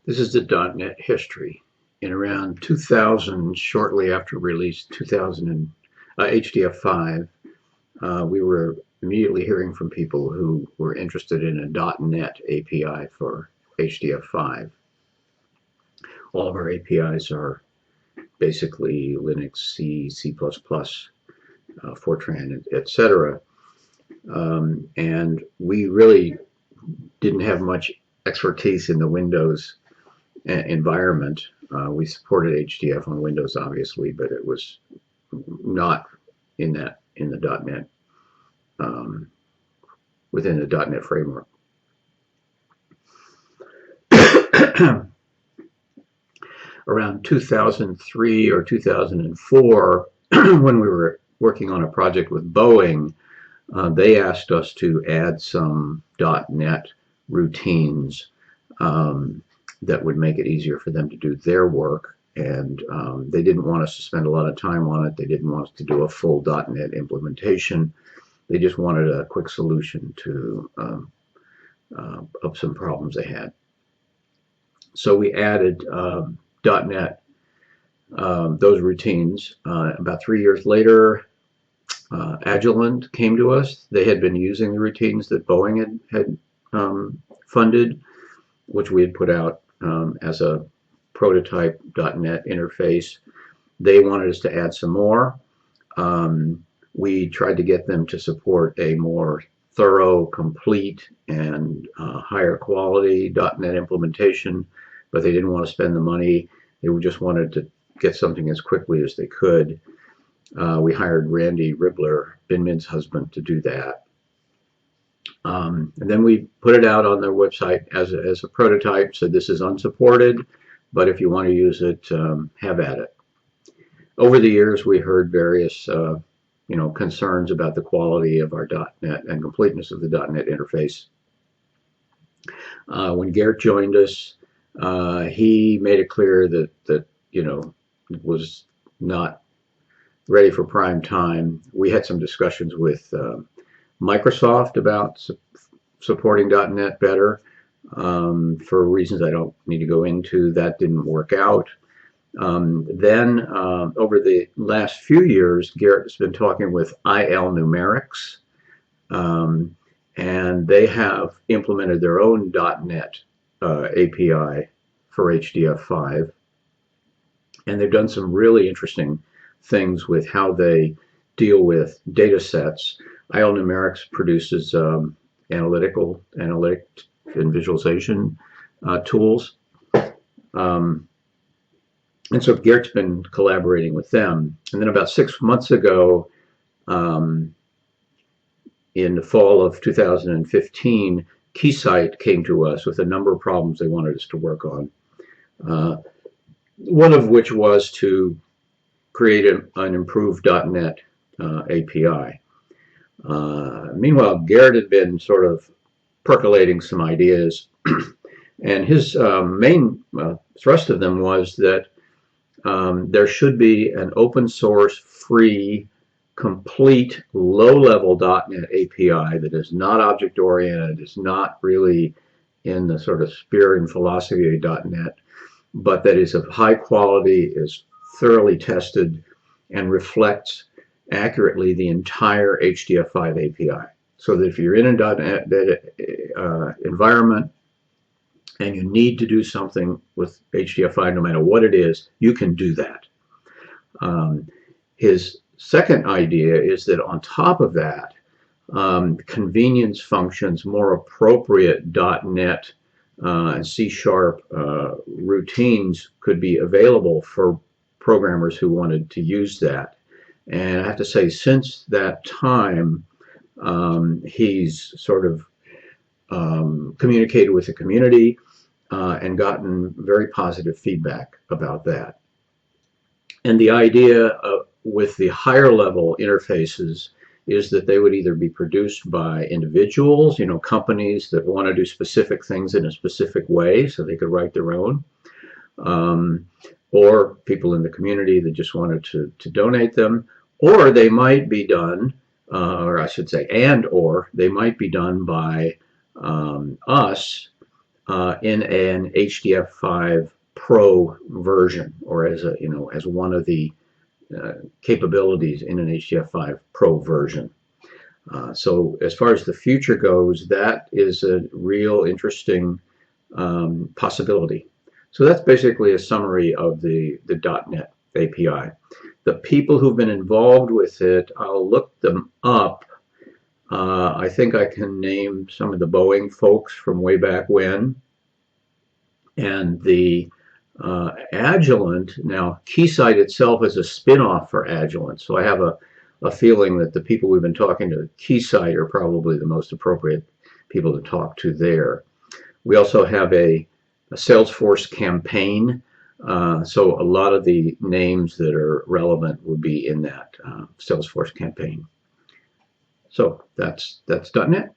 This is the .NET history. In around 2000, shortly after release 2000 and HDF5, we were immediately hearing from people who were interested in a .NET API for HDF5. All of our APIs are basically Linux, C, C++, Fortran, etc. And we really didn't have much expertise in the Windows environment. We supported HDF on Windows, obviously, but it was not in the .NET within the .NET framework. Around 2003 or 2004, when we were working on a project with Boeing, they asked us to add some .NET routines that would make it easier for them to do their work. And they didn't want us to spend a lot of time on it. They didn't want us to do a full .NET implementation. They just wanted a quick solution to of some problems they had. So we added .NET, those routines. About 3 years later, Agilent came to us. They had been using the routines that Boeing had funded, which we had put out as a prototype .NET interface. They wanted us to add some more. We tried to get them to support a more thorough, complete, and higher quality .NET implementation, but they didn't want to spend the money. They just wanted to get something as quickly as they could. We hired Randy Ribler, Bin Min's husband, to do that. And then we put it out on their website as a prototype, said this is unsupported, but if you want to use it, have at it. Over the years, we heard various concerns about the quality of our .NET and completeness of the .NET interface. When Geert joined us, he made it clear that it was not ready for prime time. We had some discussions with Microsoft about supporting .NET better for reasons I don't need to go into. That didn't work out. Then over the last few years, Geert has been talking with IL Numerics, and they have implemented their own .NET API for HDF5, and they've done some really interesting things with how they deal with data sets. IL Numerics produces analytic and visualization tools. And so Geert's been collaborating with them. And then about 6 months ago, in the fall of 2015, Keysight came to us with a number of problems they wanted us to work on. One of which was to create an improved .NET API. Meanwhile, Geert had been sort of percolating some ideas, and his main thrust of them was that there should be an open source, free, complete, low-level .NET API that is not object-oriented, is not really in the sort of spirit and philosophy of .NET, but that is of high quality, is thoroughly tested, and reflects accurately the entire HDF5 API. So that if you're in a .NET environment and you need to do something with HDF5, no matter what it is, you can do that. His second idea is that on top of that, convenience functions, more appropriate .NET and C# routines could be available for programmers who wanted to use that. And I have to say, since that time, he's sort of communicated with the community and gotten very positive feedback about that. And the idea with the higher level interfaces is that they would either be produced by individuals, companies that want to do specific things in a specific way so they could write their own, or people in the community that just wanted to donate them, or they might be done, or I should say, or they might be done by us in an HDF5 Pro version, or as a as one of the capabilities in an HDF5 Pro version. So as far as the future goes, that is a real interesting possibility. So that's basically a summary of the .NET API. The people who've been involved with it, I'll look them up. I think I can name some of the Boeing folks from way back when. And the Agilent, now Keysight itself is a spin-off for Agilent, so I have a feeling that the people we've been talking to at Keysight are probably the most appropriate people to talk to there. We also have a Salesforce campaign, so a lot of the names that are relevant would be in that Salesforce campaign. So that's .NET.